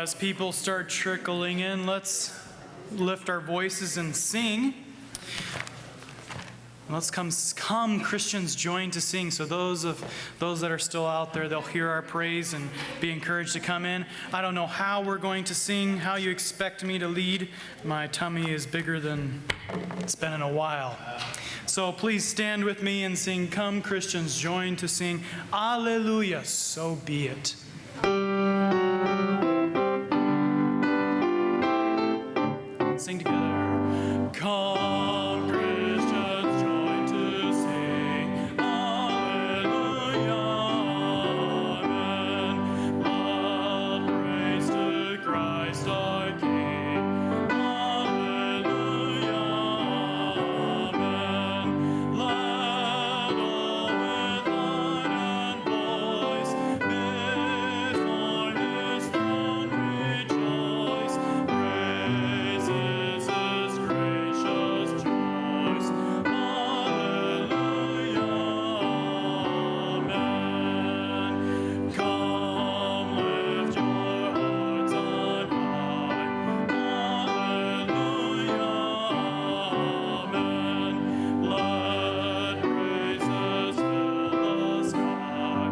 as people start trickling in, let's lift our voices and sing. Let's come Christians, join to sing. So those that are still out there, they'll hear our praise and be encouraged to come in. I don't know how we're going to sing, how you expect me to lead. My tummy is bigger than it's been in a while. So please stand with me and sing, "Come Christians, join to sing. Alleluia, so be it." Sing together. Come Christians, join to sing. Alleluia, amen. Loud praise to Christ our King. Alleluia, amen. Let all with heart and voice before His throne rejoice. Praises His gracious choice. Alleluia, amen. Come, lift your hearts on high. Alleluia, amen. Let praises fill the sky.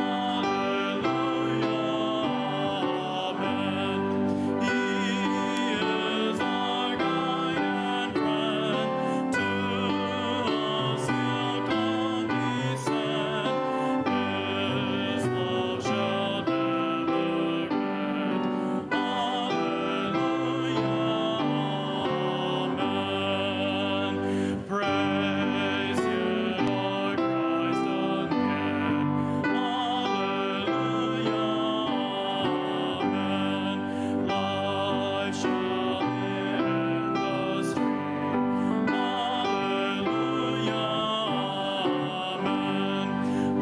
Alleluia, amen. He is our guide and friend. To us He'll condescend. His love shall never end. Alleluia, amen. Praise Ye, our Christ uncared. Alleluia, amen. Life shall end the stream. Alleluia, amen.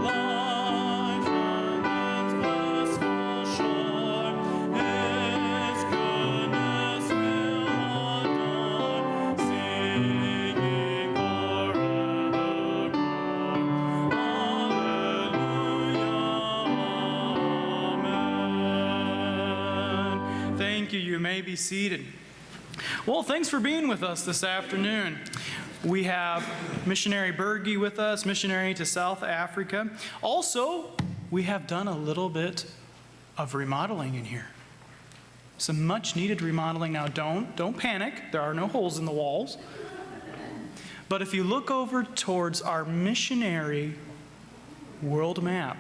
Life and its blissful shore, His goodness will adore, singing forevermore. Alleluia, amen. Thank you. You may be seated. Well, thanks for being with us this afternoon. We have missionary Bergie with us, missionary to South Africa. Also, we have done a little bit of remodeling in here. Some much needed remodeling. Now don't panic. There are no holes in the walls. But if you look over towards our missionary world map,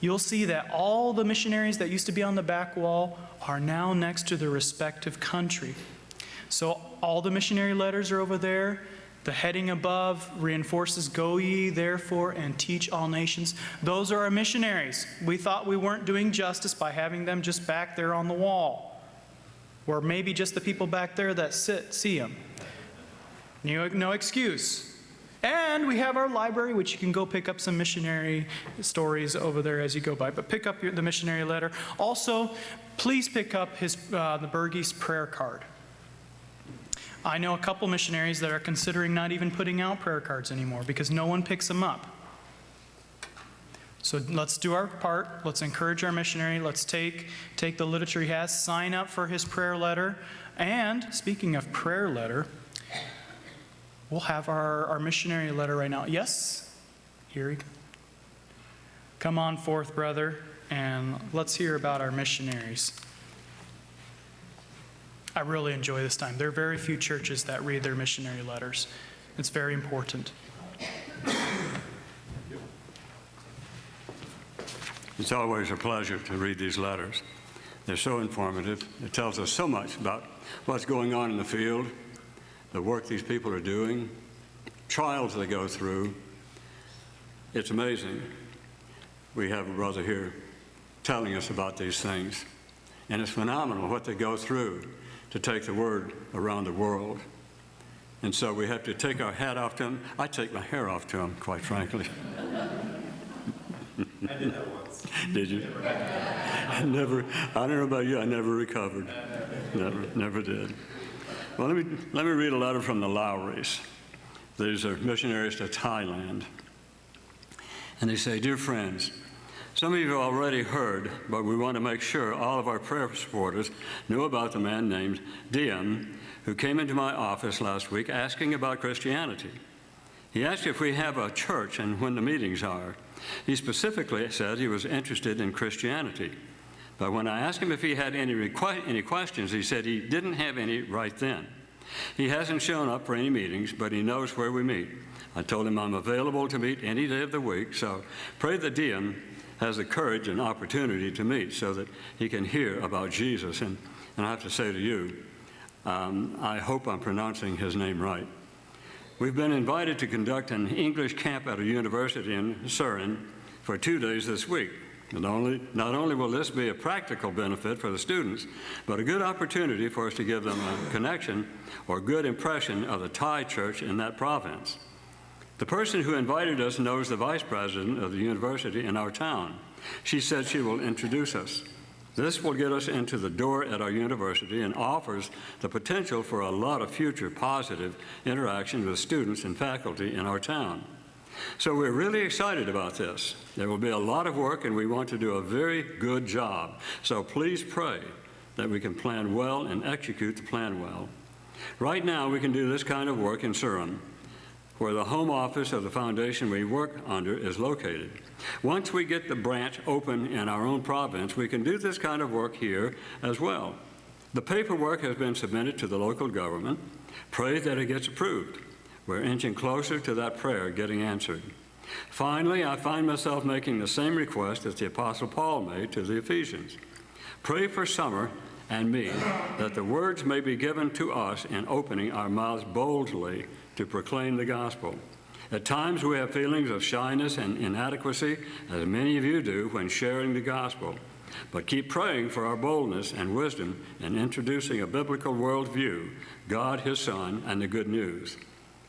you'll see that all the missionaries that used to be on the back wall are now next to their respective country. So all the missionary letters are over there. The heading above reinforces "Go ye, therefore, and teach all nations." Those are our missionaries. We thought we weren't doing justice by having them just back there on the wall. Or maybe just the people back there that see them. No excuse. And we have our library, which you can go pick up some missionary stories over there as you go by. But pick up the missionary letter. Also, please pick up the Bergie's prayer card. I know a couple missionaries that are considering not even putting out prayer cards anymore because no one picks them up. So let's do our part. Let's encourage our missionary. Let's take the literature he has, sign up for his prayer letter. And speaking of prayer letter, we'll have our missionary letter right now. Yes? Here we go. Come on forth, brother, and let's hear about our missionaries. I really enjoy this time. There are very few churches that read their missionary letters. It's very important. It's always a pleasure to read these letters. They're so informative. It tells us so much about what's going on in the field, the work these people are doing, trials they go through. It's amazing. We have a brother here telling us about these things. And it's phenomenal what they go through to take the word around the world. And so we have to take our hat off to them. I take my hair off to them, quite frankly. I did that once. Did you? I don't know about you, I never recovered. Never did. Well, let me read a letter from the Lowrys. These are missionaries to Thailand. And they say, "Dear friends, Some of you have already heard, but we want to make sure all of our prayer supporters knew about the man named Diem, who came into my office last week asking about Christianity. He asked if we have a church and when the meetings are. He specifically said he was interested in Christianity. But when I asked him if he had any questions, he said he didn't have any right then. He hasn't shown up for any meetings, but he knows where we meet. I told him I'm available to meet any day of the week, so pray that Diem has the courage and opportunity to meet so that he can hear about Jesus. And I have to say to you, I hope I'm pronouncing his name right. We've been invited to conduct an English camp at a university in Surin for 2 days this week. Not only will this be a practical benefit for the students, but a good opportunity for us to give them a connection or good impression of the Thai church in that province. The person who invited us knows the vice president of the university in our town. She said she will introduce us. This will get us into the door at our university and offers the potential for a lot of future positive interaction with students and faculty in our town. So we're really excited about this. There will be a lot of work, and we want to do a very good job. So please pray that we can plan well and execute the plan well. Right now, we can do this kind of work in Surin, where the home office of the foundation we work under is located. Once we get the branch open in our own province, we can do this kind of work here as well. The paperwork has been submitted to the local government. Pray that it gets approved. We're inching closer to that prayer getting answered. Finally, I find myself making the same request as the Apostle Paul made to the Ephesians. Pray for Summer and me that the words may be given to us in opening our mouths boldly to proclaim the gospel. At times we have feelings of shyness and inadequacy, as many of you do when sharing the gospel. But keep praying for our boldness and wisdom in introducing a biblical worldview, God, His Son, and the good news.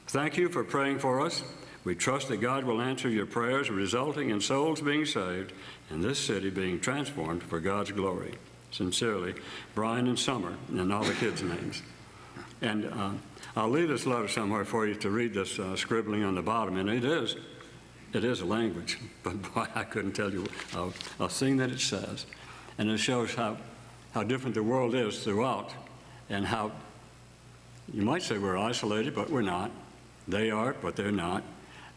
Thank you for praying for us. We trust that God will answer your prayers, resulting in souls being saved and this city being transformed for God's glory. Sincerely, Brian and Summer, and all the kids' names. And I'll leave this letter somewhere for you to read this scribbling on the bottom, and it is a language, but boy, I couldn't tell you a thing that it says. And it shows how different the world is throughout, and how you might say we're isolated, but we're not. They are, but they're not.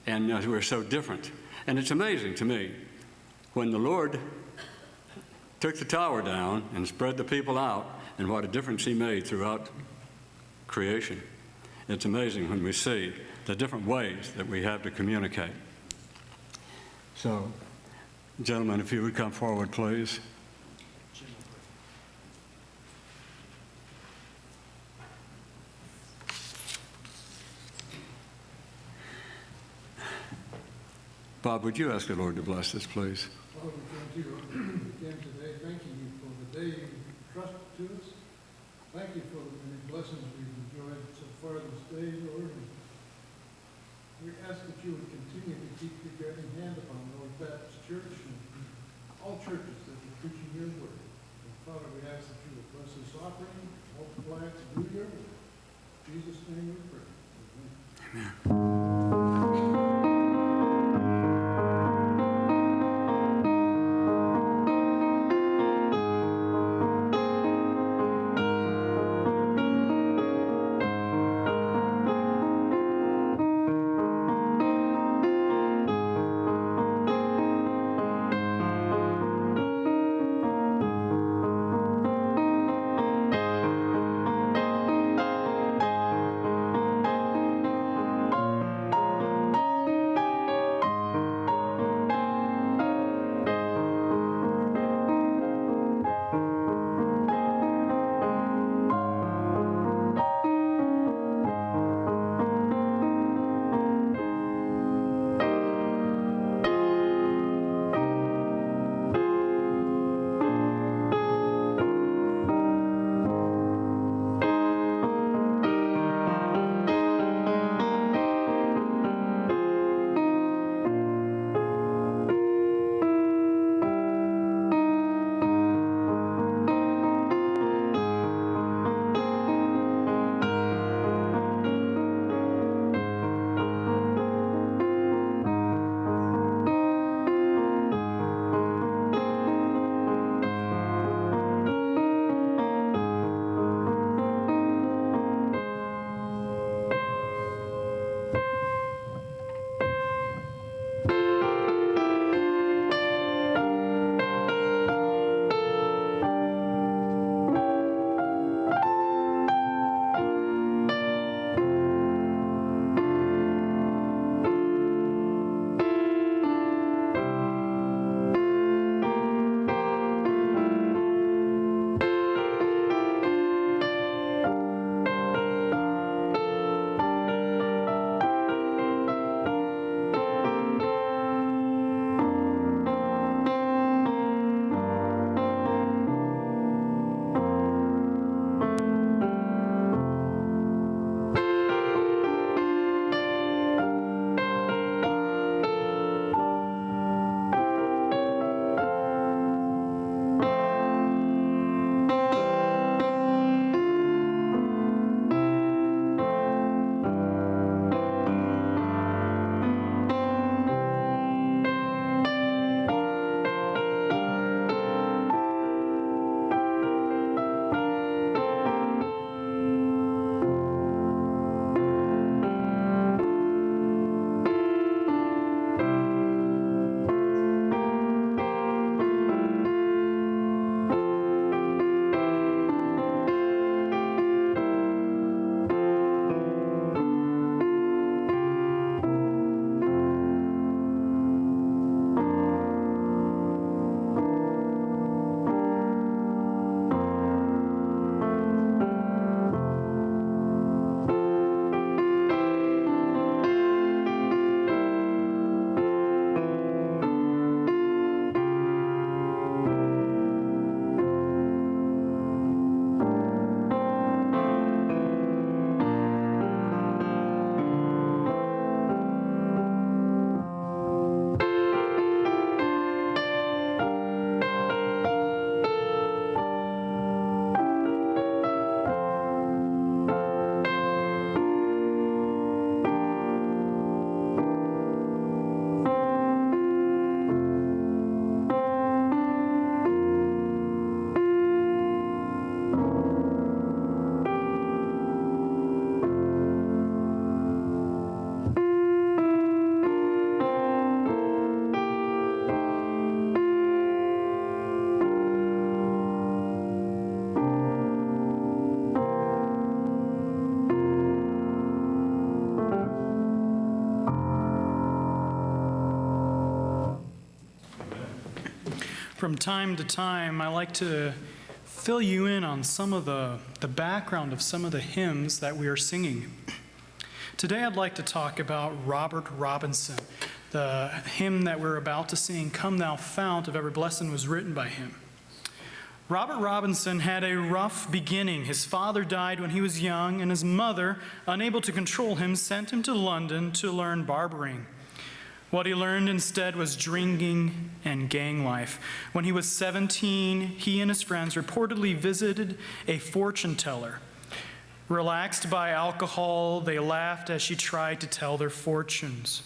And we're so different. And it's amazing to me, when the Lord took the tower down and spread the people out, and what a difference He made throughout creation. It's amazing when we see the different ways that we have to communicate. So, gentlemen, if you would come forward, please. Bob, would you ask the Lord to bless this, please? Father, we come to you again today, thanking you for the day you entrusted to us. Thank you for the many blessings we've enjoyed so far this day, Lord. And we ask that you would continue to keep your guiding hand upon North Baptist Church and all churches that are preaching your word. And Father, we ask that you would bless this offering, multiply it to do your will. In Jesus' name we pray. Amen. Amen. From time to time, I like to fill you in on some of the background of some of the hymns that we are singing. Today, I'd like to talk about Robert Robinson. The hymn that we're about to sing, Come Thou Fount of Every Blessing, was written by him. Robert Robinson had a rough beginning. His father died when he was young, and his mother, unable to control him, sent him to London to learn barbering. What he learned instead was drinking and gang life. When he was 17, he and his friends reportedly visited a fortune teller. Relaxed by alcohol, they laughed as she tried to tell their futures.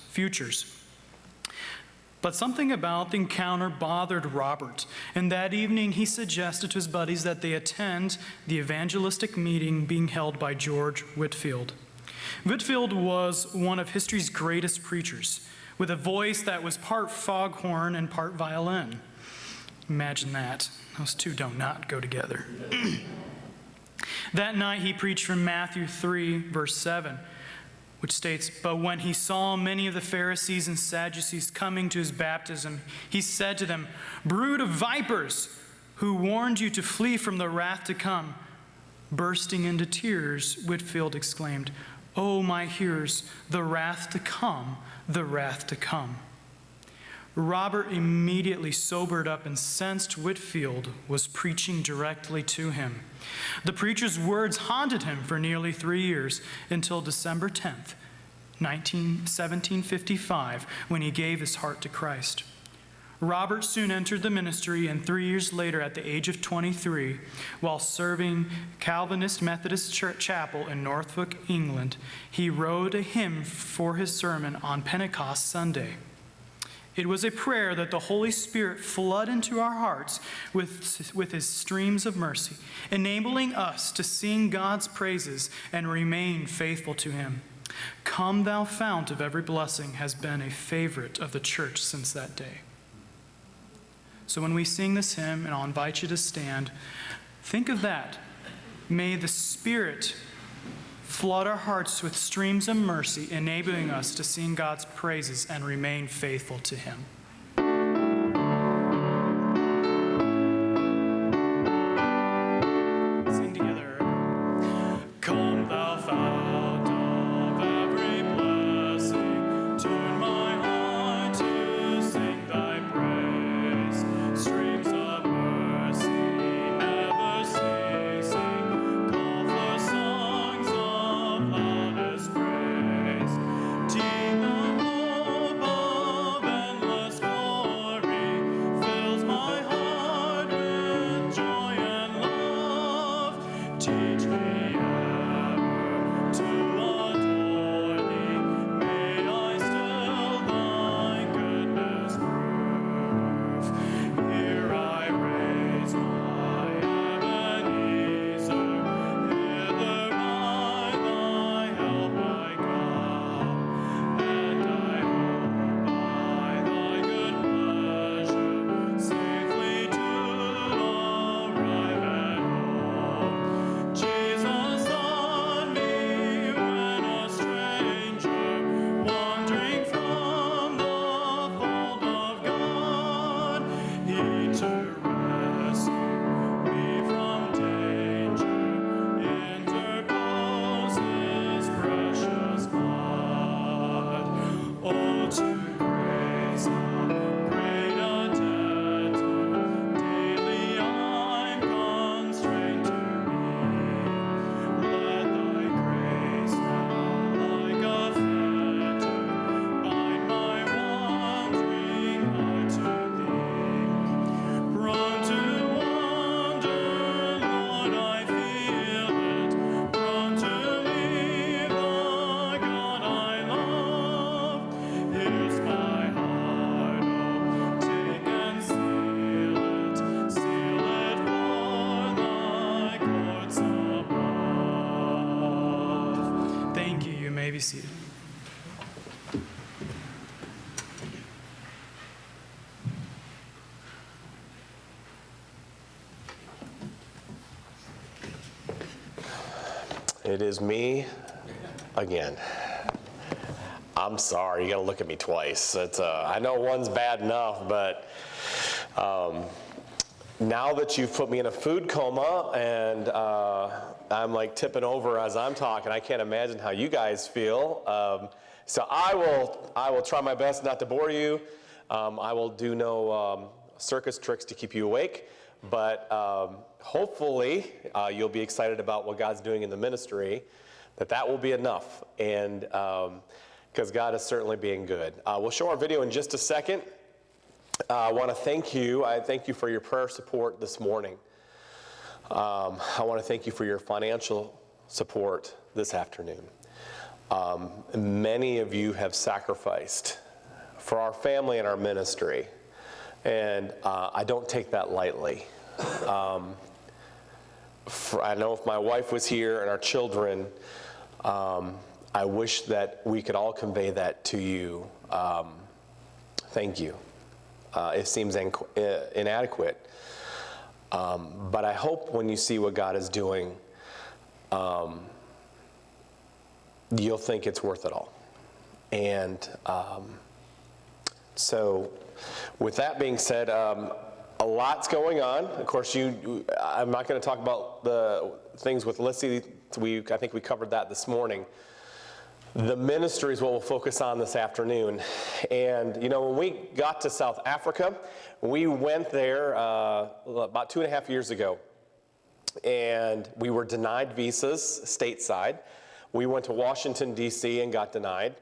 But something about the encounter bothered Robert, and that evening he suggested to his buddies that they attend the evangelistic meeting being held by George Whitefield. Whitefield was one of history's greatest preachers, with a voice that was part foghorn and part violin. Imagine that. Those two do not go together. That night he preached from Matthew 3, verse 7, which states, But when he saw many of the Pharisees and Sadducees coming to his baptism, he said to them, Brood of vipers, who warned you to flee from the wrath to come? Bursting into tears, Whitefield exclaimed, O my hearers, the wrath to come, the wrath to come. Robert immediately sobered up and sensed Whitefield was preaching directly to him. The preacher's words haunted him for nearly 3 years, until December 10th, 1755, when he gave his heart to Christ. Robert soon entered the ministry, and 3 years later, at the age of 23, while serving Calvinist Methodist Chapel in Norfolk, England, he wrote a hymn for his sermon on Pentecost Sunday. It was a prayer that the Holy Spirit flood into our hearts with his streams of mercy, enabling us to sing God's praises and remain faithful to him. Come Thou Fount of Every Blessing has been a favorite of the church since that day. So when we sing this hymn, and I'll invite you to stand, think of that. May the Spirit flood our hearts with streams of mercy, enabling us to sing God's praises and remain faithful to him. Sing together. Come thou fount of every blessing, tune my heart to sing thy praise. Streams of mercy never ceasing, call for songs of loudest praise. Teem of hope of endless glory fills my heart with joy and love. Teach me ever to adore thee. May I still thy goodness prove. Here I raise my Ebenezer, hither by thy help I come, and I hope by thy good pleasure safely to arrive at home. Jesus on me when a stranger, wandering from the fold of God, he to rescue me from danger interposes precious blood. Oh, to grace how great a debt daily I'm constrained to meet. Let thy grace now like a fetter bind my wandering heart to thee. Prone to wander, Lord, I feel it. Prone to leave the God I love. Here's my heart, oh, take and seal it for thy courts above. Thank you. You may be seated. It is me again. I'm sorry, you gotta look at me twice. I know one's bad enough, but Now that you've put me in a food coma and I'm like tipping over as I'm talking, I can't imagine how you guys feel. So I will try my best not to bore you. I will do no circus tricks to keep you awake, but hopefully you'll be excited about what God's doing in the ministry, that will be enough, and because God is certainly being good. We'll show our video in just a second. I want to thank you. I thank you for your prayer support this morning. I want to thank you for your financial support this afternoon. Many of you have sacrificed for our family and our ministry, and I don't take that lightly. I know if my wife was here and our children, I wish that we could all convey that to you. Thank you. It seems inadequate. But I hope when you see what God is doing, you'll think it's worth it all. And so with that being said, a lot's going on. Of course, I'm not going to talk about the things with Lissy. I think we covered that this morning. The ministry is what we'll focus on this afternoon. And, when we got to South Africa, we went there about 2.5 years ago. And we were denied visas stateside. We went to Washington, D.C. and got denied.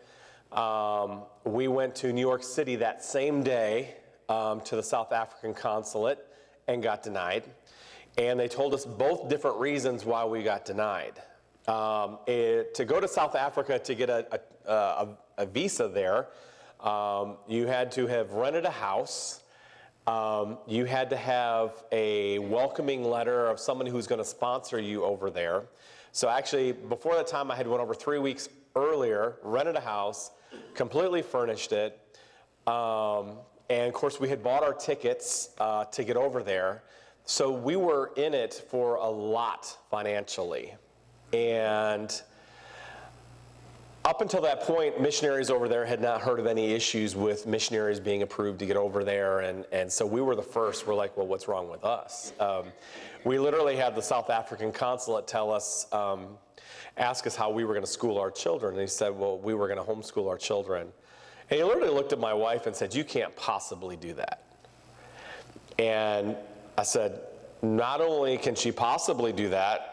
We went to New York City that same day to the South African consulate and got denied. And they told us both different reasons why we got denied. To go to South Africa to get a visa there, you had to have rented a house. You had to have a welcoming letter of someone who's going to sponsor you over there. So actually, before that time, I had went over 3 weeks earlier, rented a house, completely furnished it. And of course, we had bought our tickets to get over there. So we were in it for a lot financially. And up until that point, missionaries over there had not heard of any issues with missionaries being approved to get over there. And so we were the first. We're like, well, what's wrong with us? We literally had the South African consulate tell us, ask us how we were going to school our children. And he said, well, we were going to homeschool our children. And he literally looked at my wife and said, you can't possibly do that. And I said, not only can she possibly do that,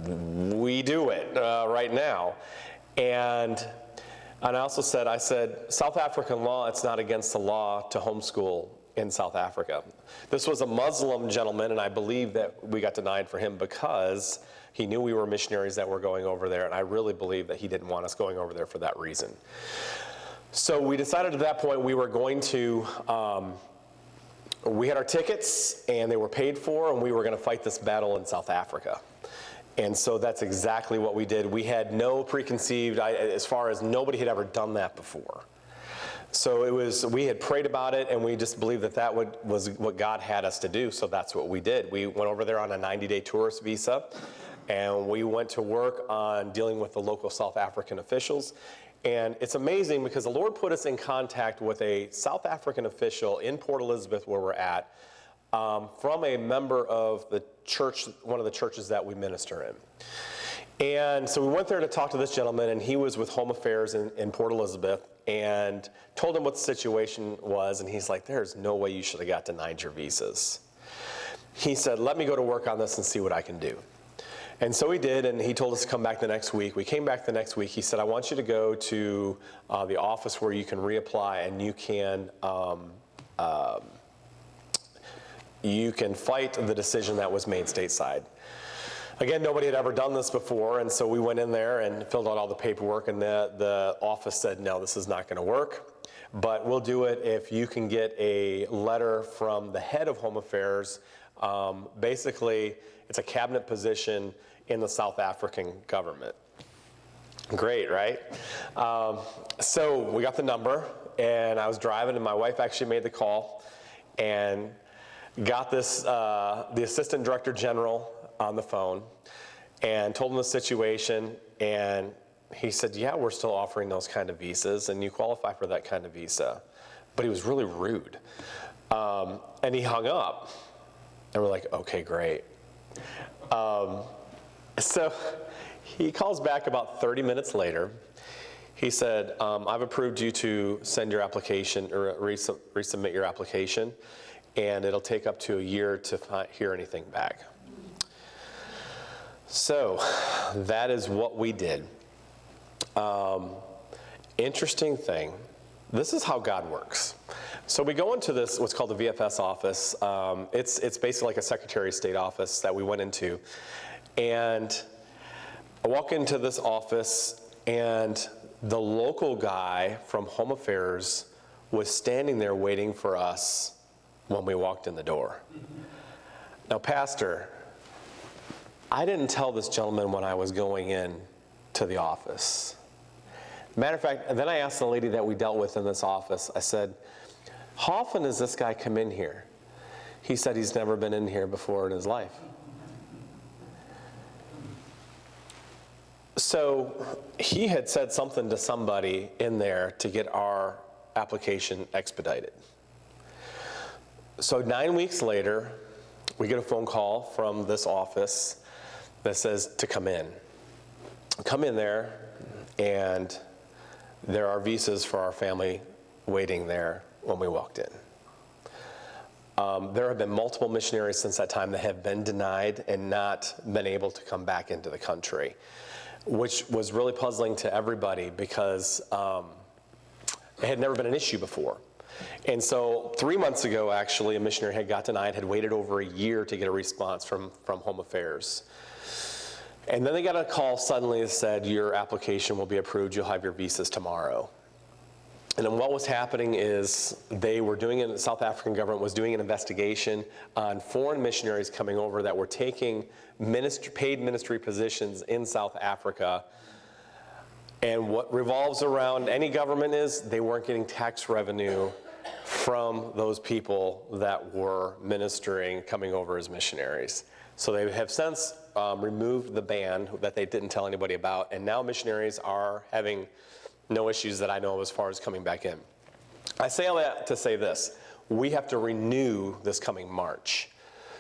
we do it right now. And I also said, South African law, it's not against the law to homeschool in South Africa. This was a Muslim gentleman, and I believe that we got denied for him because he knew we were missionaries that were going over there, and I really believe that he didn't want us going over there for that reason. So we decided at that point we were going to, we had our tickets, and they were paid for, and we were going to fight this battle in South Africa. And so that's exactly what we did. We had no preconceived, as far as nobody had ever done that before. So we had prayed about it, and we just believed that was what God had us to do, so that's what we did. We went over there on a 90-day tourist visa, and we went to work on dealing with the local South African officials. And it's amazing because the Lord put us in contact with a South African official in Port Elizabeth, where we're at, from a member of the church, one of the churches that we minister in. And so we went there to talk to this gentleman, and he was with Home Affairs in Port Elizabeth, and told him what the situation was, and he's like, there's no way you should have got denied your visas. He said, let me go to work on this and see what I can do. And so he did, and he told us to come back the next week. We came back the next week. He said, I want you to go to the office where you can reapply, and you can fight the decision that was made stateside. Again, nobody had ever done this before, and so we went in there and filled out all the paperwork, and the office said, no, this is not going to work, but we'll do it if you can get a letter from the head of Home Affairs. Basically, it's a cabinet position in the South African government. Great, right? So we got the number, and I was driving, and my wife actually made the call, and got this, the Assistant Director General on the phone, and told him the situation, and he said, yeah, we're still offering those kind of visas, and you qualify for that kind of visa. But he was really rude. And he hung up. And we're like, okay, great. So he calls back about 30 minutes later. He said, I've approved you to send your application or resubmit your application, and it'll take up to a year to hear anything back. So that is what we did. Interesting thing. This is how God works. So we go into this, what's called the VFS office. It's basically like a Secretary of State office that we went into. And I walk into this office, and the local guy from Home Affairs was standing there waiting for us when we walked in the door. Now, Pastor, I didn't tell this gentleman when I was going in to the office. Matter of fact, then I asked the lady that we dealt with in this office, I said, how often does this guy come in here? He said he's never been in here before in his life. So he had said something to somebody in there to get our application expedited. So 9 weeks later, we get a phone call from this office that says to come in. Come in there, and there are visas for our family waiting there when we walked in. There have been multiple missionaries since that time that have been denied and not been able to come back into the country, which was really puzzling to everybody because it had never been an issue before. And so 3 months ago, actually, a missionary had got denied, had waited over a year to get a response from Home Affairs. And then they got a call suddenly that said, your application will be approved, you'll have your visas tomorrow. And then what was happening is the South African government was doing an investigation on foreign missionaries coming over that were taking paid ministry positions in South Africa. And what revolves around any government is they weren't getting tax revenue from those people that were ministering, coming over as missionaries. So they have since removed the ban that they didn't tell anybody about, and now missionaries are having no issues that I know of as far as coming back in. I say all that to say this. We have to renew this coming March.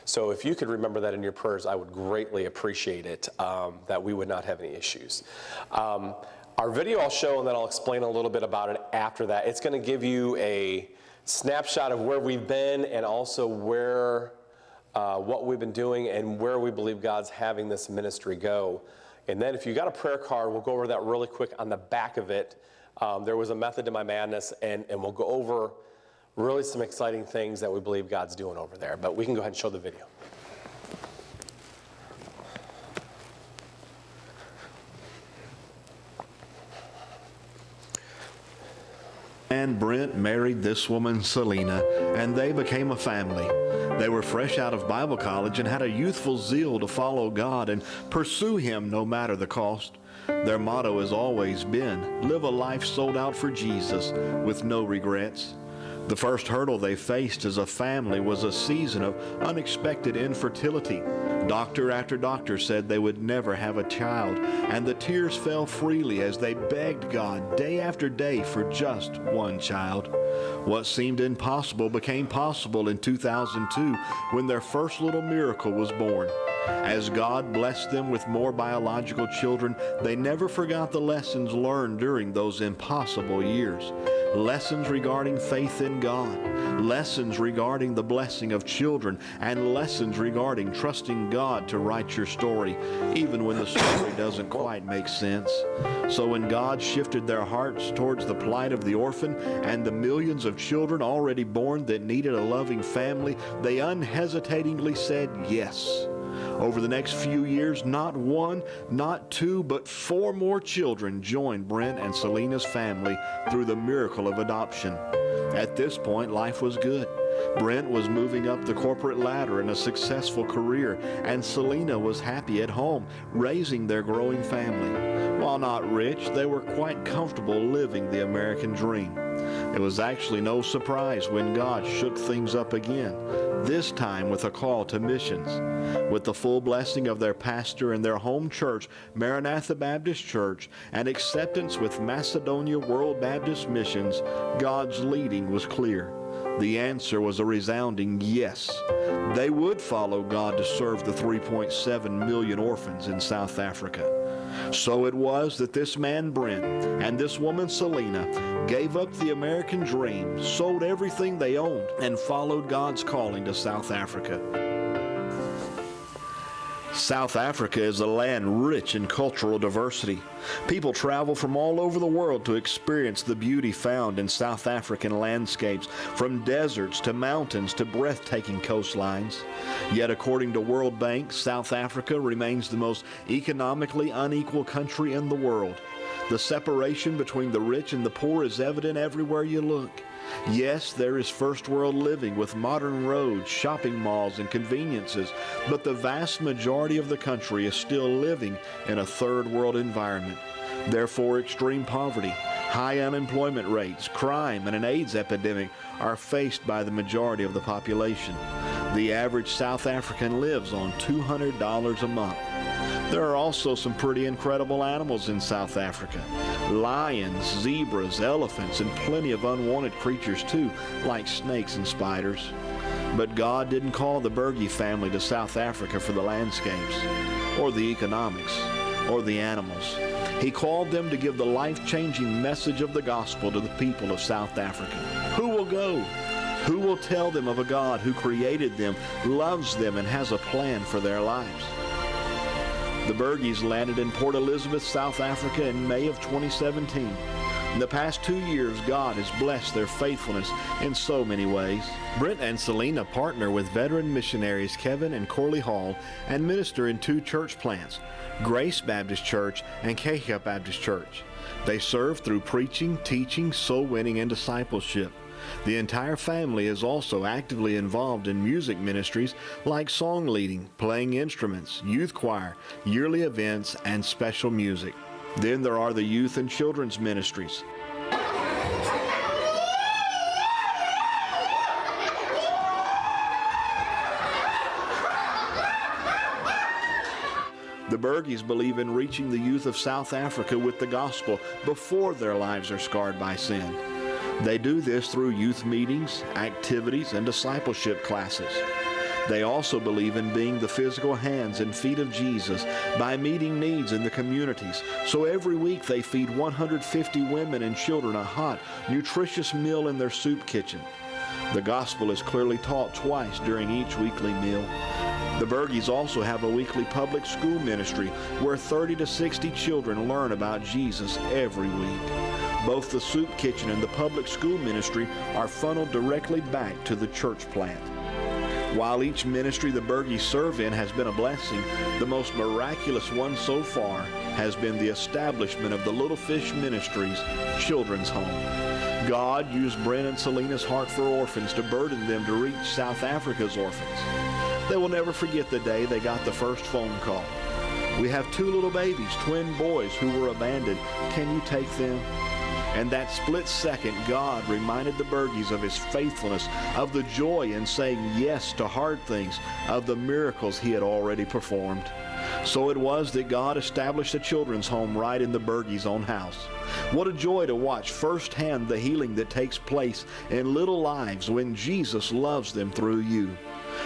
So if you could remember that in your prayers, I would greatly appreciate it, that we would not have any issues. Our video I'll show, and then I'll explain a little bit about it after that. It's going to give you a snapshot of where we've been and also what we've been doing and where we believe God's having this ministry go. And then if you got a prayer card, we'll go over that really quick on the back of it. There was a method to my madness, and we'll go over really some exciting things that we believe God's doing over there. But we can go ahead and show the video. And Brent married this woman, Selena, and they became a family. They were fresh out of Bible college and had a youthful zeal to follow God and pursue Him no matter the cost. Their motto has always been, live a life sold out for Jesus with no regrets. The first hurdle they faced as a family was a season of unexpected infertility. Doctor after doctor said they would never have a child, and the tears fell freely as they begged God day after day for just one child. What seemed impossible became possible in 2002 when their first little miracle was born. As God blessed them with more biological children, they never forgot the lessons learned during those impossible years. Lessons regarding faith in God, lessons regarding the blessing of children, and lessons regarding trusting God to write your story, even when the story doesn't quite make sense. So when God shifted their hearts towards the plight of the orphan and the millions of children already born that needed a loving family, they unhesitatingly said yes. Over the next few years, not one, not two, but 4 more children joined Brent and Selena's family through the miracle of adoption. At this point, life was good. Brent was moving up the corporate ladder in a successful career, and Selena was happy at home, raising their growing family. While not rich, they were quite comfortable living the American dream. It was actually no surprise when God shook things up again, this time with a call to missions. With the full blessing of their pastor and their home church, Maranatha Baptist Church, and acceptance with Macedonia World Baptist Missions, God's leading was clear. The answer was a resounding yes. They would follow God to serve the 3.7 million orphans in South Africa. So it was that this man Brent and this woman Selena gave up the American dream, sold everything they owned, and followed God's calling to South Africa. South Africa is a land rich in cultural diversity. People travel from all over the world to experience the beauty found in South African landscapes, from deserts to mountains to breathtaking coastlines. Yet according to World Bank, South Africa remains the most economically unequal country in the world. The separation between the rich and the poor is evident everywhere you look. Yes, there is first world living with modern roads, shopping malls, and conveniences, but the vast majority of the country is still living in a third world environment. Therefore, extreme poverty, high unemployment rates, crime, and an AIDS epidemic are faced by the majority of the population. The average South African lives on $200 a month. There are also some pretty incredible animals in South Africa. Lions, zebras, elephants, and plenty of unwanted creatures too, like snakes and spiders. But God didn't call the Berge family to South Africa for the landscapes, or the economics, or the animals. He called them to give the life-changing message of the gospel to the people of South Africa. Who will go? Who will tell them of a God who created them, loves them, and has a plan for their lives? The Berges landed in Port Elizabeth, South Africa in May of 2017. In the past 2 years, God has blessed their faithfulness in so many ways. Brent and Selena partner with veteran missionaries Kevin and Corley Hall and minister in 2 church plants, Grace Baptist Church and Kehika Baptist Church. They serve through preaching, teaching, soul winning, and discipleship. The entire family is also actively involved in music ministries like song leading, playing instruments, youth choir, yearly events, and special music. Then there are the youth and children's ministries. The Berges believe in reaching the youth of South Africa with the gospel before their lives are scarred by sin. They do this through youth meetings, activities, and discipleship classes. They also believe in being the physical hands and feet of Jesus by meeting needs in the communities. So every week they feed 150 women and children a hot, nutritious meal in their soup kitchen. The gospel is clearly taught twice during each weekly meal. The Berges also have a weekly public school ministry where 30 to 60 children learn about Jesus every week. Both the soup kitchen and the public school ministry are funneled directly back to the church plant. While each ministry the Berges serve in has been a blessing, the most miraculous one so far has been the establishment of the Little Fish Ministries Children's Home. God used Brent and Selena's heart for orphans to burden them to reach South Africa's orphans. They will never forget the day they got the first phone call. We have 2 little babies, twin boys, who were abandoned. Can you take them? And that split second, God reminded the Berges of his faithfulness, of the joy in saying yes to hard things, of the miracles he had already performed. So it was that God established a children's home right in the Berges' own house. What a joy to watch firsthand the healing that takes place in little lives when Jesus loves them through you.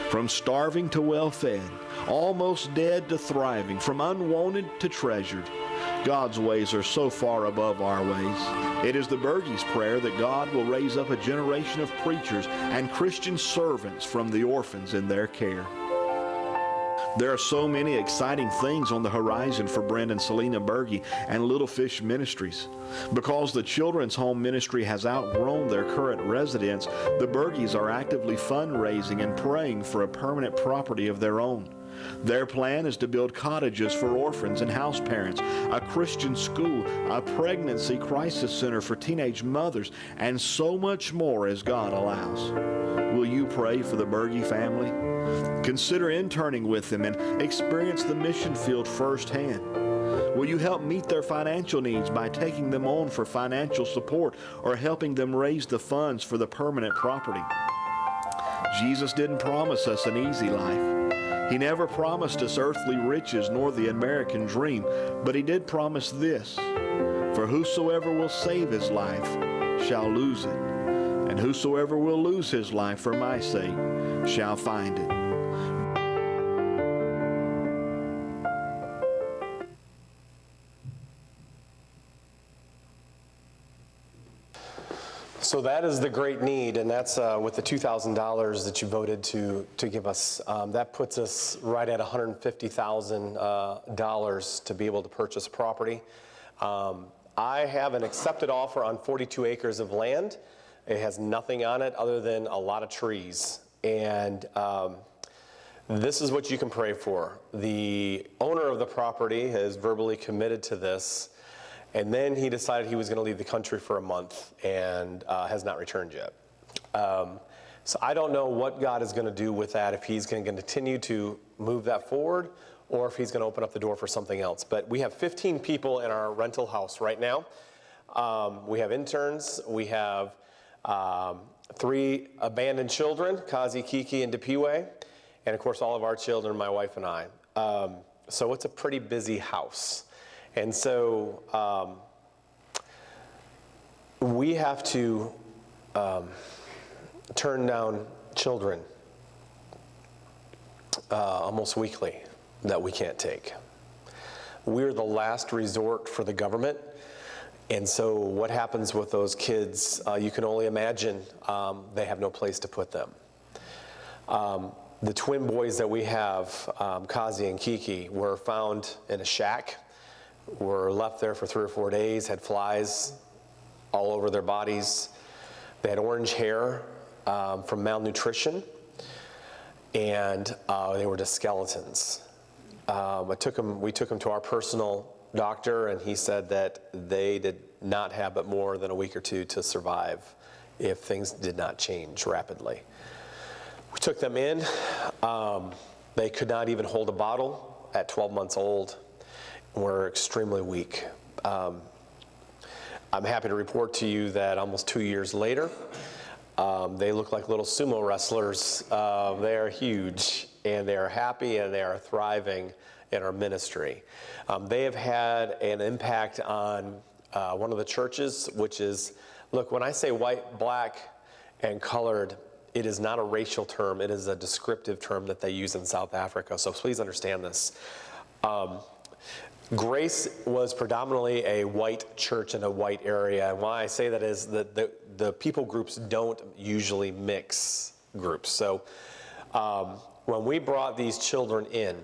From starving to well-fed, almost dead to thriving, from unwanted to treasured. God's ways are so far above our ways. It is the Berges' prayer that God will raise up a generation of preachers and Christian servants from the orphans in their care. There are so many exciting things on the horizon for Brent and Selena Berge and Little Fish Ministries. Because the Children's Home Ministry has outgrown their current residence, the Berges are actively fundraising and praying for a permanent property of their own. Their plan is to build cottages for orphans and house parents, a Christian school, a pregnancy crisis center for teenage mothers, and so much more as God allows. Will you pray for the Berge family? Consider interning with them and experience the mission field firsthand. Will you help meet their financial needs by taking them on for financial support or helping them raise the funds for the permanent property? Jesus didn't promise us an easy life. He never promised us earthly riches nor the American dream, but he did promise this: for whosoever will save his life shall lose it, and whosoever will lose his life for my sake shall find it. So that is the great need, and that's with the $2,000 that you voted to give us. That puts us right at $150,000 to be able to purchase property. I have an accepted offer on 42 acres of land. It has nothing on it other than a lot of trees. And this is what you can pray for. The owner of the property has verbally committed to this. And then he decided he was going to leave the country for a month and has not returned yet. So I don't know what God is going to do with that, if he's going to continue to move that forward or if he's going to open up the door for something else. But we have 15 people in our rental house right now. We have interns. We have 3 abandoned children, Kazi, Kiki, and Depiwe. And of course, all of our children, my wife and I. So it's a pretty busy house. And so we have to turn down children almost weekly that we can't take. We're the last resort for the government. And so what happens with those kids, you can only imagine. They have no place to put them. The twin boys that we have, Kazi and Kiki, were found in a shack. Were left there for 3 or 4 days, had flies all over their bodies. They had orange hair from malnutrition, and they were just skeletons. We took them to our personal doctor, and he said that they did not have but more than a week or 2 to survive if things did not change rapidly. We took them in. They could not even hold a bottle at 12 months old. Were extremely weak. I'm happy to report to you that almost 2 years later, they look like little sumo wrestlers. They are huge, and they are happy, and they are thriving in our ministry. They have had an impact on one of the churches, which is, look, when I say white, black, and colored, it is not a racial term. It is a descriptive term that they use in South Africa, so please understand this. Grace was predominantly a white church in a white area. And why I say that is that the people groups don't usually mix groups. So when we brought these children in,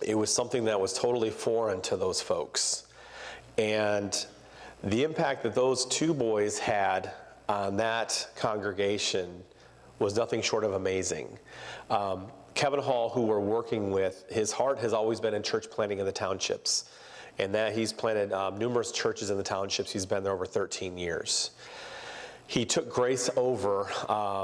it was something that was totally foreign to those folks. And the impact that those 2 boys had on that congregation was nothing short of amazing. Kevin Hall, who we're working with, his heart has always been in church planting in the townships, and that he's planted numerous churches in the townships. He's been there over 13 years. He took Grace over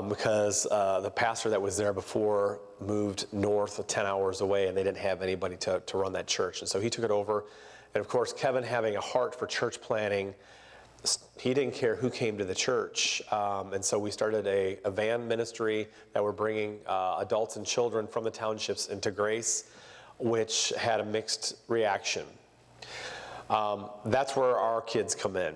because the pastor that was there before moved north 10 hours away, and they didn't have anybody to run that church. And so he took it over. And of course, Kevin, having a heart for church planting, he didn't care who came to the church. And so we started a van ministry that we're bringing adults and children from the townships into Grace, which had a mixed reaction. That's where our kids come in.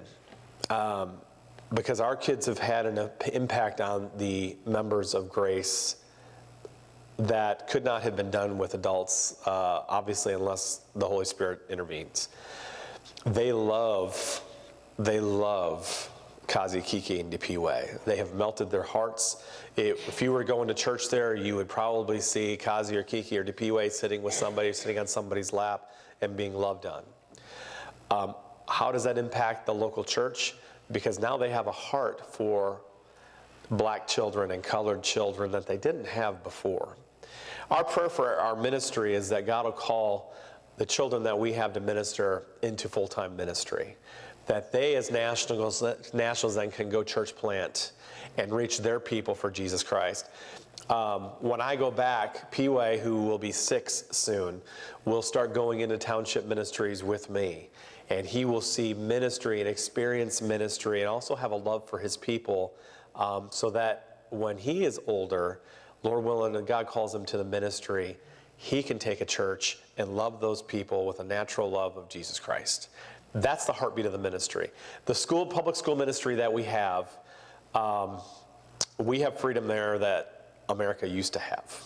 Because our kids have had an impact on the members of Grace that could not have been done with adults, obviously, unless the Holy Spirit intervenes. They love Kazi, Kiki, and Depiwe. They have melted their hearts. If you were going to church there, you would probably see Kazi or Kiki or Depiwe sitting with somebody, sitting on somebody's lap and being loved on. How does that impact the local church? Because now they have a heart for black children and colored children that they didn't have before. Our prayer for our ministry is that God will call the children that we have to minister into full-time ministry. That they as nationals then can go church plant and reach their people for Jesus Christ. When I go back, Piwe, who will be 6 soon, will start going into township ministries with me. And he will see ministry and experience ministry and also have a love for his people so that when he is older, Lord willing, and God calls him to the ministry, he can take a church and love those people with a natural love of Jesus Christ. That's the heartbeat of the ministry. The public school ministry that we have, we have freedom there that America used to have.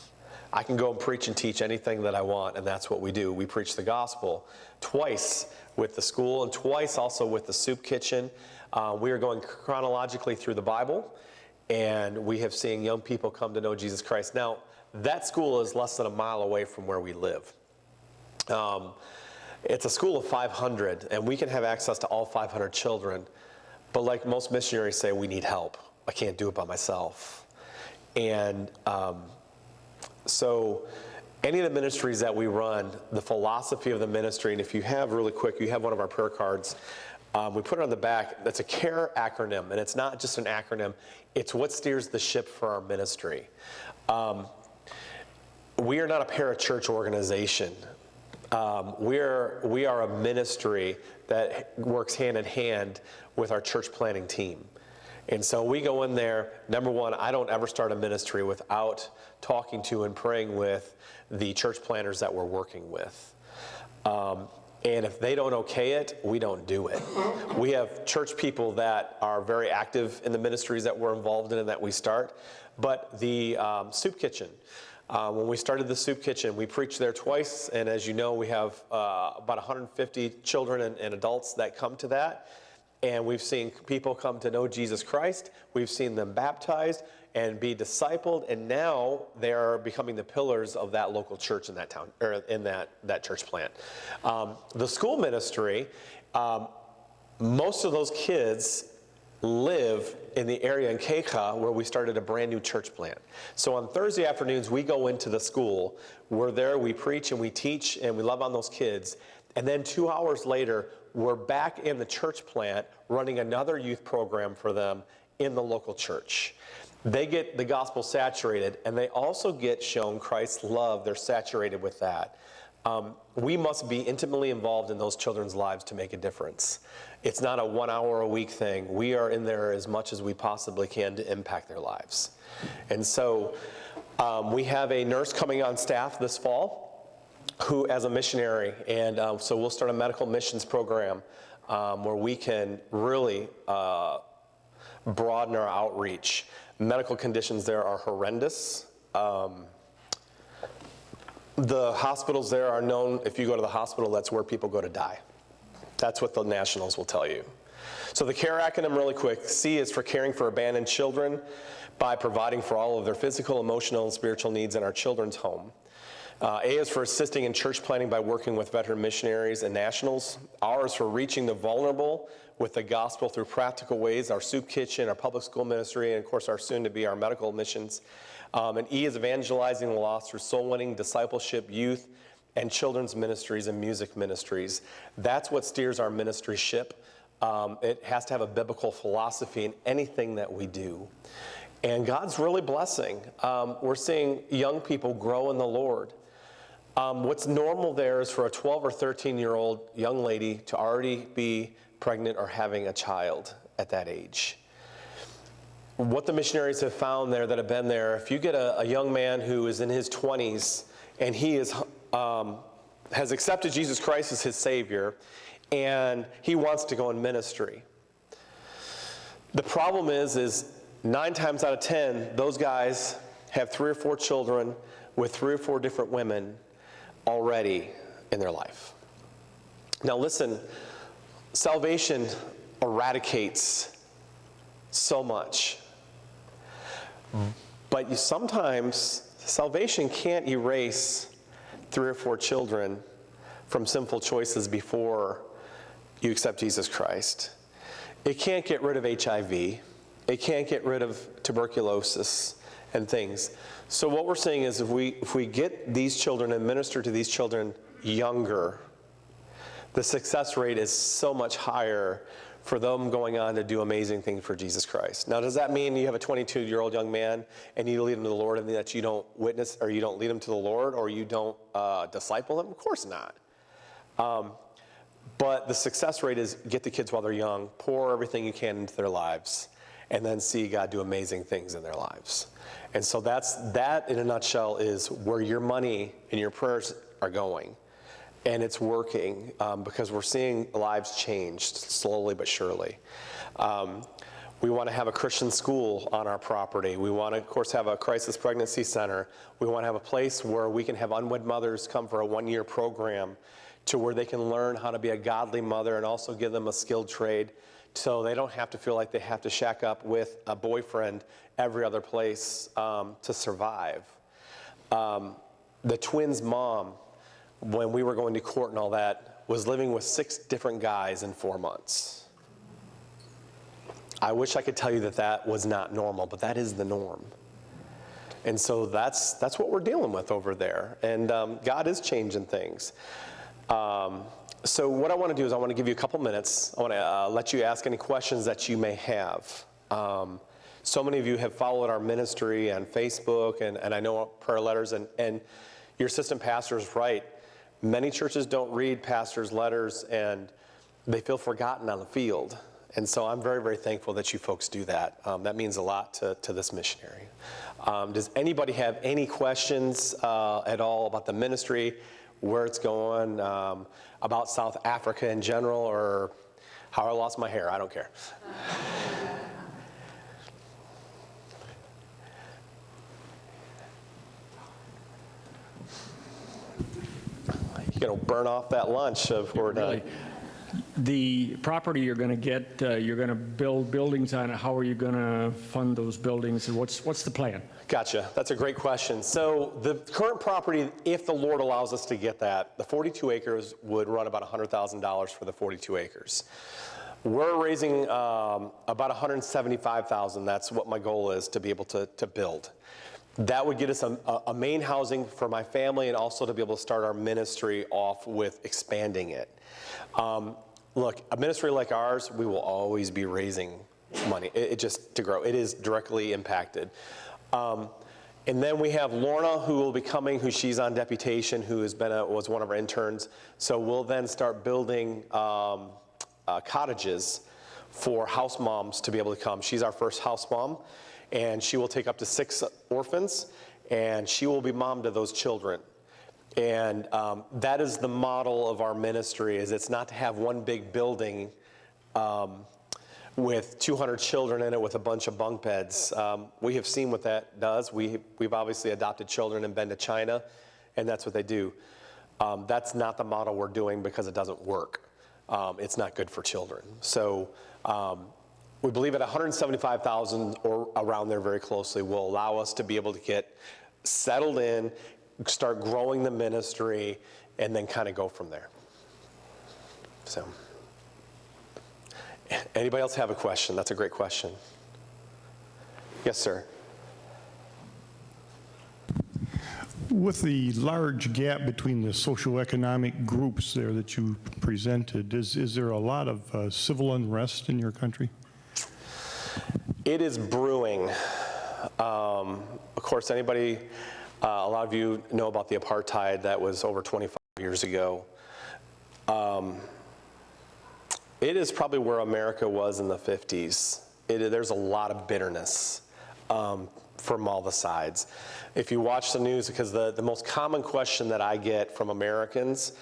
I can go and preach and teach anything that I want, and that's what we do. We preach the gospel twice with the school and twice also with the soup kitchen. We are going chronologically through the Bible, and we have seen young people come to know Jesus Christ. Now, that school is less than a mile away from where we live. It's a school of 500, and we can have access to all 500 children. But like most missionaries say, we need help. I can't do it by myself. And so any of the ministries that we run, the philosophy of the ministry, and if you have really quick, you have one of our prayer cards. We put it on the back. That's a CARE acronym, and it's not just an acronym. It's what steers the ship for our ministry. We are not a parachurch organization. We are a ministry that works hand in hand with our church planning team. And so we go in there. Number one, I don't ever start a ministry without talking to and praying with the church planners that we're working with. And if they don't okay it, we don't do it. We have church people that are very active in the ministries that we're involved in and that we start. But the soup kitchen, when we started the soup kitchen, we preached there twice. And as you know, we have about 150 children and adults that come to that. And we've seen people come to know Jesus Christ. We've seen them baptized and be discipled. And now they are becoming the pillars of that local church in that town, or in that church plant. The school ministry, most of those kids live in the area in Keika where we started a brand new church plant. So on Thursday afternoons, we go into the school. We're there, we preach and we teach and we love on those kids. And then 2 hours later, we're back in the church plant running another youth program for them in the local church. They get the gospel saturated, and they also get shown Christ's love. They're saturated with that. We must be intimately involved in those children's lives to make a difference. It's not a 1 hour a week thing. We are in there as much as we possibly can to impact their lives. And so we have a nurse coming on staff this fall who as a missionary, and so we'll start a medical missions program where we can really broaden our outreach. Medical conditions there are horrendous. The hospitals there are known, if you go to the hospital, that's where people go to die. That's what the nationals will tell you. So the CARE acronym really quick. C is for caring for abandoned children by providing for all of their physical, emotional, and spiritual needs in our children's home. A is for assisting in church planning by working with veteran missionaries and nationals. R is for reaching the vulnerable with the gospel through practical ways, our soup kitchen, our public school ministry, and of course our soon-to-be our medical missions. And E is evangelizing the lost through soul winning, discipleship, youth, and children's ministries and music ministries. That's what steers our ministry ship. It has to have a biblical philosophy in anything that we do. And God's really blessing. We're seeing young people grow in the Lord. What's normal there is for a 12 or 13-year-old young lady to already be pregnant or having a child at that age. What the missionaries have found there that have been there, if you get a young man who is in his 20s and he is has accepted Jesus Christ as his Savior and he wants to go in ministry, the problem is 9 times out of 10, those guys have 3 or 4 children with 3 or 4 different women already in their life. Now listen, salvation eradicates so much. But sometimes salvation can't erase 3 or 4 children from sinful choices before you accept Jesus Christ. It can't get rid of HIV. It can't get rid of tuberculosis and things. So what we're saying is if we get these children and minister to these children younger, the success rate is so much higher for them going on to do amazing things for Jesus Christ. Now, does that mean you have a 22-year-old young man and you lead him to the Lord and that you don't witness or you don't lead him to the Lord or you don't disciple him? Of course not. But the success rate is get the kids while they're young, pour everything you can into their lives, and then see God do amazing things in their lives. And so that in a nutshell is where your money and your prayers are going. And it's we we're seeing lives changed slowly but surely. We want to have a Christian school on our property. We want to, of course, have a crisis pregnancy center. We want to have a place where we can have unwed mothers come for a one-year program to where they can learn how to be a godly mother and also give them a skilled trade so they don't have to feel like they have to shack up with a boyfriend every other place to survive. The twins' mom, when we were going to court and all that, was living with 6 different guys in 4 months. I wish I could tell you that that was not normal, but that is the norm. And so that's what we're dealing with over there. And God is changing things. So what I want to do is I want to give you a couple minutes. I want to let you ask any questions that you may have. So many of you have followed our ministry on Facebook, and I know prayer letters, and your assistant pastor is right. Many churches don't read pastors' letters, and they feel forgotten on the field. And so I'm very, very thankful that you folks do that. That means a lot to this missionary. Does anybody have any questions at all about the ministry, where it's going, about South Africa in general, or how I lost my hair? I don't care. You're going to burn off that lunch if we're done. Really. The property you're going to get, you're going to build buildings on it. How are you going to fund those buildings, and what's the plan? Gotcha. That's a great question. So the current property, if the Lord allows us to get that, the 42 acres would run about $100,000 for the 42 acres. We're raising about $175,000. That's what my goal is, to be able to build. That would get us a main housing for my family, and also to be able to start our ministry off with expanding it. Look, a ministry like ours, we will always be raising money. It just to grow. It is directly impacted. And then we have Lorna, who will be coming, who she's on deputation, who has been was one of our interns. So we'll then start building cottages for house moms to be able to come. She's our first house mom, and she will take up to 6 orphans, and she will be mom to those children. And that is the model of our ministry. Is it's not to have one big building with 200 children in it with a bunch of bunk beds. We have seen what that does. We've obviously adopted children and been to China, and that's what they do. That's not the model we're doing because it doesn't work. It's not good for children. So we believe at $175,000 or around there very closely will allow us to be able to get settled in, start growing the ministry, and then kind of go from there. So, anybody else have a question? That's a great question. Yes, sir. With the large gap between the socioeconomic groups there that you presented, is there a lot of civil unrest in your country? It is brewing. Of course, anybody, a lot of you know about the apartheid that was over 25 years ago. It is probably where America was in the 50s. There's a lot of bitterness from all the sides. If you watch the news, because the most common question that I get from Americans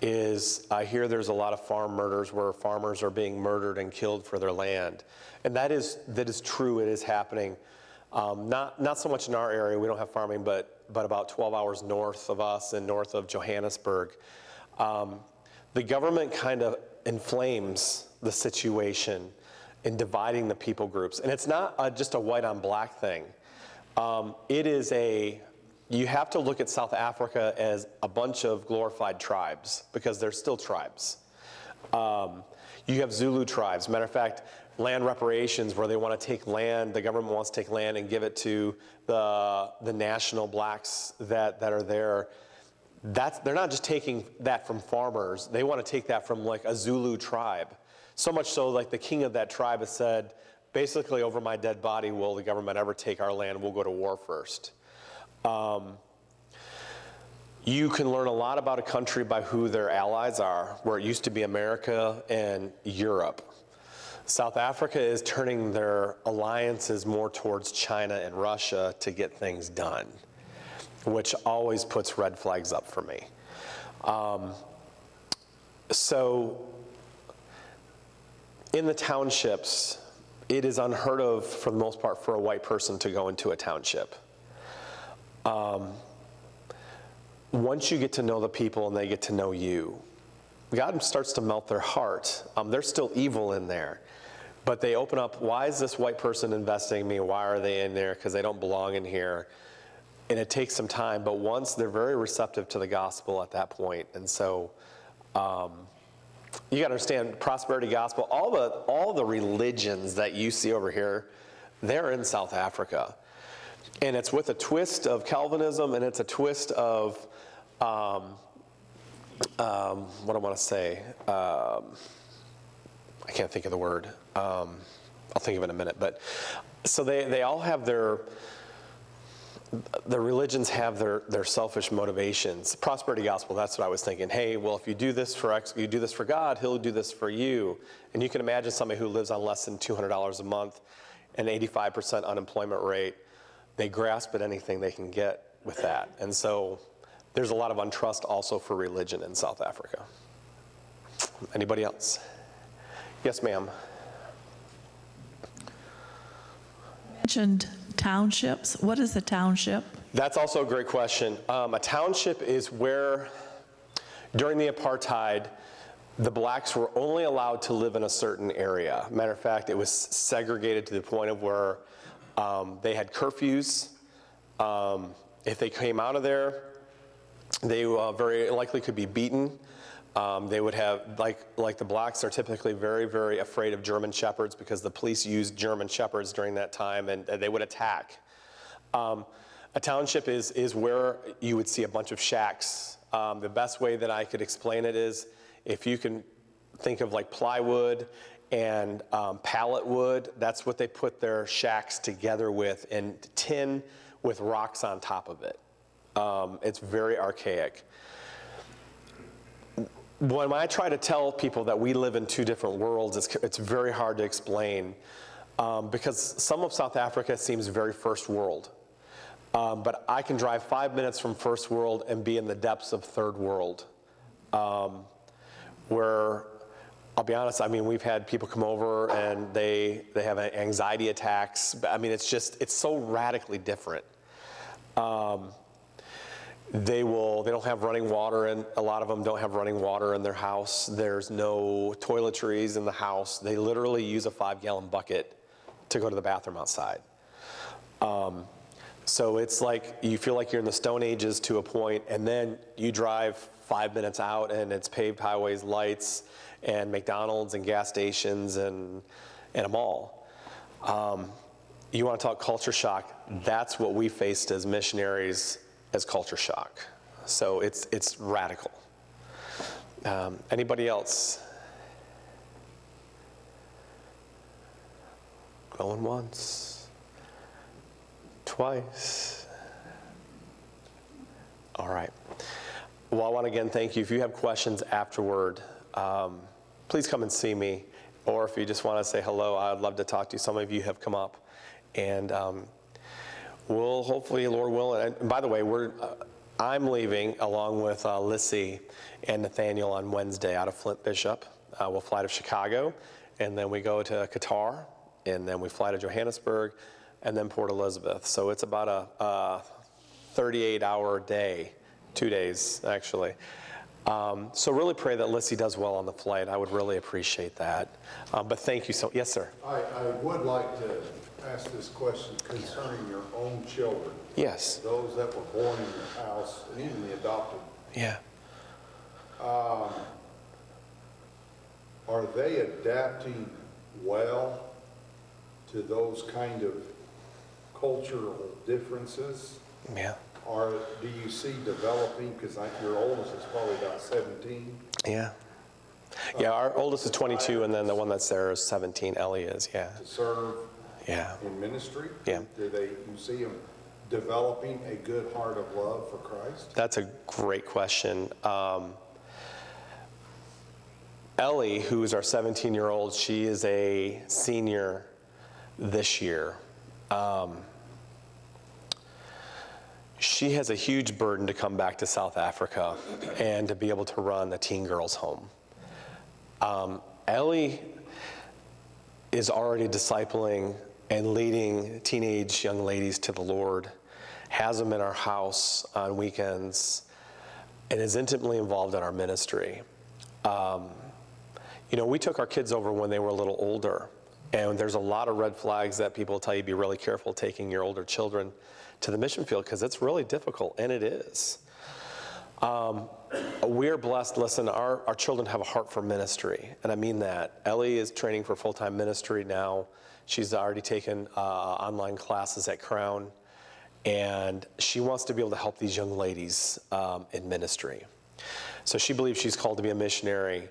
is, I hear there's a lot of farm murders where farmers are being murdered and killed for their land. And that is true, it is happening. Not so much in our area, we don't have farming, but about 12 hours north of us and north of Johannesburg. The government kind of inflames the situation in dividing the people groups. And it's not just a white on black thing. You have to look at South Africa as a bunch of glorified tribes, because they're still tribes. You have Zulu tribes. Matter of fact, land reparations, where they want to take land, the government wants to take land and give it to the national blacks that are there. They're not just taking that from farmers. They want to take that from like a Zulu tribe. So much so, like the king of that tribe has said, basically, over my dead body, will the government ever take our land? We'll go to war first. You can learn a lot about a country by who their allies are, where it used to be America and Europe. South Africa is turning their alliances more towards China and Russia to get things done, which always puts red flags up for me. So in the townships, it is unheard of, for the most part, for a white person to go into a township. Once you get to know the people and they get to know you, God starts to melt their heart. There's still evil in there, but they open up, why is this white person investing in me? Why are they in there? Because they don't belong in here. And it takes some time, but once they're very receptive to the gospel at that point. And so you got to understand, prosperity gospel, all the religions that you see over here, they're in South Africa. And it's with a twist of Calvinism, and it's a twist of, what do I want to say? I can't think of the word. I'll think of it in a minute. But so they all have their religions have their selfish motivations. Prosperity gospel, that's what I was thinking. Hey, well, if you do this you do this for God, he'll do this for you. And you can imagine somebody who lives on less than $200 a month, an 85% unemployment rate. They grasp at anything they can get with that. And so there's a lot of untrust also for religion in South Africa. Anybody else? Yes, ma'am. Mentioned townships. What is a township? That's also a great question. A township is where, during the apartheid, the blacks were only allowed to live in a certain area. Matter of fact, it was segregated to the point of where they had curfews. If they came out of there, they very likely could be beaten. They would have, like the blacks are typically very, very afraid of German shepherds because the police used German shepherds during that time, and they would attack. A township is where you would see a bunch of shacks. The best way that I could explain it is, if you can think of like plywood and pallet wood, that's what they put their shacks together with, and tin with rocks on top of it. It's very archaic. When I try to tell people that we live in two different worlds, it's very hard to explain because some of South Africa seems very first world. But I can drive 5 minutes from first world and be in the depths of third world, where, I'll be honest, I mean, we've had people come over and they have anxiety attacks. I mean, it's so radically different. They don't have running water, and a lot of them don't have running water in their house. There's no toiletries in the house. They literally use a 5-gallon bucket to go to the bathroom outside. So it's like you feel like you're in the Stone Ages to a point, and then you drive 5 minutes out and it's paved highways, lights, and McDonald's and gas stations and a mall. You want to talk culture shock? That's what we faced as missionaries, as culture shock. So it's radical. Anybody else? Going once, twice. All right. Well, I want to again thank you. If you have questions afterward, please come and see me. Or if you just want to say hello, I'd love to talk to you. Some of you have come up. And we'll hopefully, Lord willing, and by the way, I'm leaving along with Lissy and Nathaniel on Wednesday out of Flint Bishop. We'll fly to Chicago, and then we go to Qatar, and then we fly to Johannesburg, and then Port Elizabeth. So it's about a 38-hour day, 2 days actually. So really pray that Lissy does well on the flight. I would really appreciate that. But thank you so, yes, sir. I would like to ask this question concerning your own children. Yes. Those that were born in your house, and even the adopted. Yeah. Are they adapting well to those kind of cultural differences? Yeah. Or do you see developing, because your oldest is probably about 17? Yeah. Yeah, our oldest is 22, and then the one that's there is 17. Ellie is, yeah. To serve Yeah. in ministry? Yeah. Do you see them developing a good heart of love for Christ? That's a great question. Ellie, who is our 17-year-old, she is a senior this year. She has a huge burden to come back to South Africa and to be able to run the teen girls' home. Ellie, is already discipling and leading teenage young ladies to the Lord, has them in our house on weekends, and is intimately involved in our ministry. You know, we took our kids over when they were a little older, and there's a lot of red flags that people tell you be really careful taking your older children to the mission field, because it's really difficult, and it is. We're blessed. Listen, our children have a heart for ministry, and I mean that. Ellie is training for full-time ministry now. She's already taken online classes at Crown, and she wants to be able to help these young ladies in ministry. So she believes she's called to be a missionary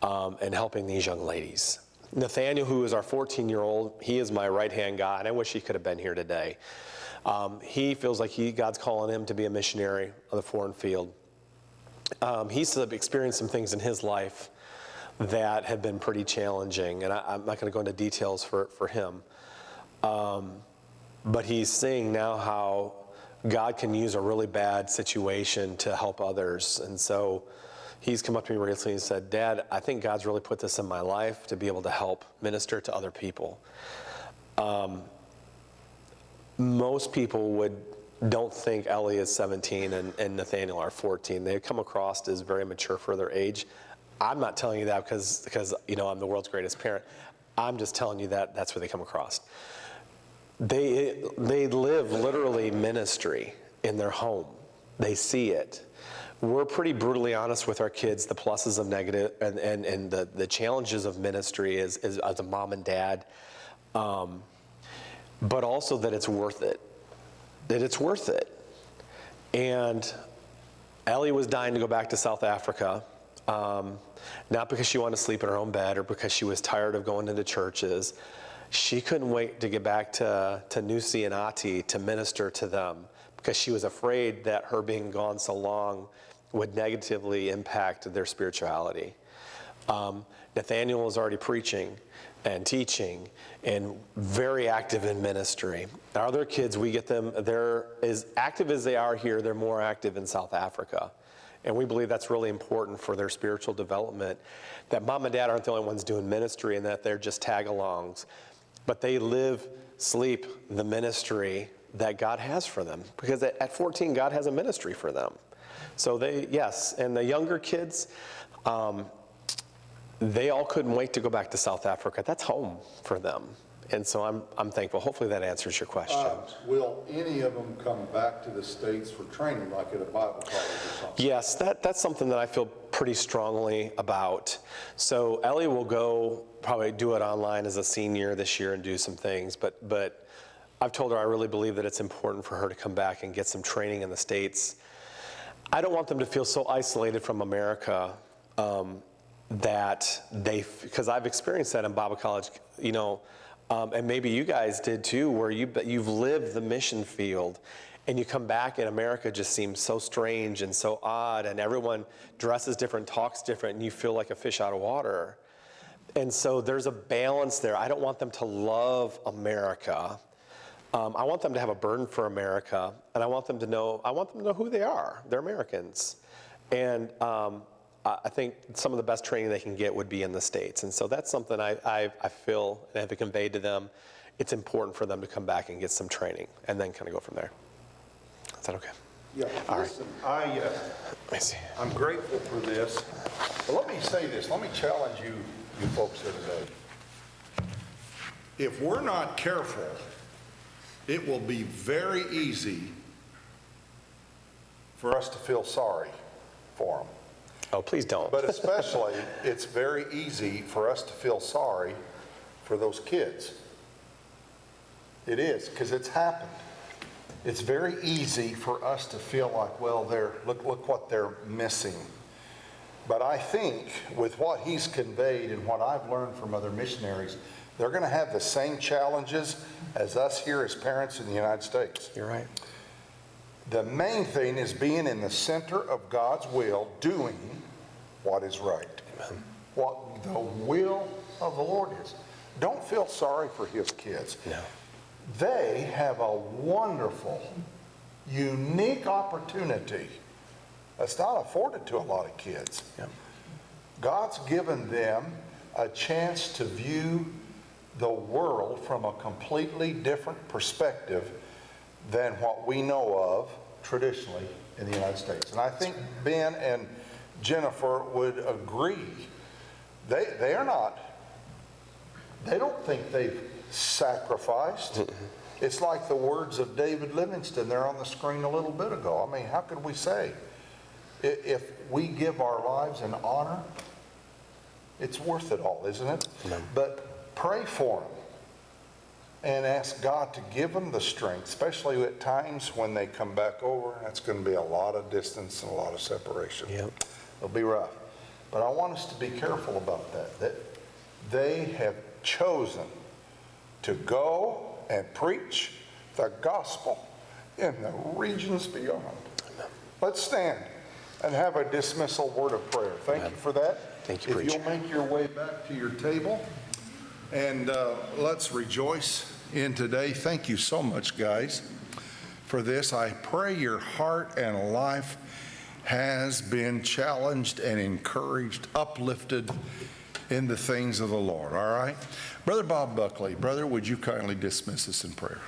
and helping these young ladies. Nathaniel, who is our 14-year-old, he is my right-hand guy, and I wish he could have been here today. He feels like God's calling him to be a missionary on the foreign field. He's experienced some things in his life that have been pretty challenging, and I'm not going to go into details for him. But he's seeing now how God can use a really bad situation to help others. And so he's come up to me recently and said, Dad, I think God's really put this in my life to be able to help minister to other people. Most people don't think Ellie is 17 and Nathaniel are 14. They come across as very mature for their age. I'm not telling you that because you know I'm the world's greatest parent. I'm just telling you that that's where they come across. They live literally ministry in their home. They see it. We're pretty brutally honest with our kids, the pluses of negative and the challenges of ministry as a mom and dad, but also that it's worth it. That it's worth it. And Ellie was dying to go back to South Africa, not because she wanted to sleep in her own bed or because she was tired of going into churches. She couldn't wait to get back to Nusi and Ati to minister to them because she was afraid that her being gone so long would negatively impact their spirituality. Nathaniel was already preaching and teaching and very active in ministry. Our other kids, we get them, they're as active as they are here, they're more active in South Africa. And we believe that's really important for their spiritual development, that mom and dad aren't the only ones doing ministry and that they're just tag-alongs, but they live, sleep the ministry that God has for them. Because at 14, God has a ministry for them. So yes, and the younger kids, they all couldn't wait to go back to South Africa. That's home for them. And so I'm thankful. Hopefully that answers your question. Will any of them come back to the States for training, like at a Bible college or something? Yes, that's something that I feel pretty strongly about. So Ellie will go probably do it online as a senior this year and do some things. But I've told her I really believe that it's important for her to come back and get some training in the States. I don't want them to feel so isolated from America because I've experienced that in Bible college, you know, and maybe you guys did too, where you've lived the mission field and you come back and America just seems so strange and so odd and everyone dresses different, talks different, and you feel like a fish out of water. And so there's a balance there. I don't want them to love America. I want them to have a burden for America, and I want them to know who they are. They're Americans. And I think some of the best training they can get would be in the States. And so that's something I feel and have conveyed to them. It's important for them to come back and get some training and then kind of go from there. Is that okay? Yeah, All listen, Let me see. I'm grateful for this. But let me say this, let me challenge you folks here today. If we're not careful, it will be very easy for us to feel sorry for them. Oh, please don't. But especially, it's very easy for us to feel sorry for those kids. It is, because it's happened. It's very easy for us to feel like, well, look what they're missing. But I think with what he's conveyed and what I've learned from other missionaries, they're going to have the same challenges as us here as parents in the United States. You're right. The main thing is being in the center of God's will, doing what is right. Amen. What the will of the Lord is. Don't feel sorry for his kids. No. They have a wonderful, unique opportunity that's not afforded to a lot of kids. Yeah. God's given them a chance to view the world from a completely different perspective than what we know of traditionally in the United States. And I think Ben and Jennifer would agree. They are not, they don't think they've sacrificed. It's like the words of David Livingston there on the screen a little bit ago. I mean, how could we say, if we give our lives in honor, it's worth it all, isn't it? But pray for them and ask God to give them the strength, especially at times when they come back over. That's going to be a lot of distance and a lot of separation. It'll be rough. But I want us to be careful about that they have chosen to go and preach the gospel in the regions beyond. Let's stand and have a dismissal word of prayer. Thank you for that. Thank you, If preacher. you'll make your way back to your table, and let's rejoice in today. Thank you so much, guys, for this. I pray your heart and life has been challenged and encouraged, uplifted in the things of the Lord, all right? Brother Bob Buckley, brother, would you kindly dismiss us in prayer?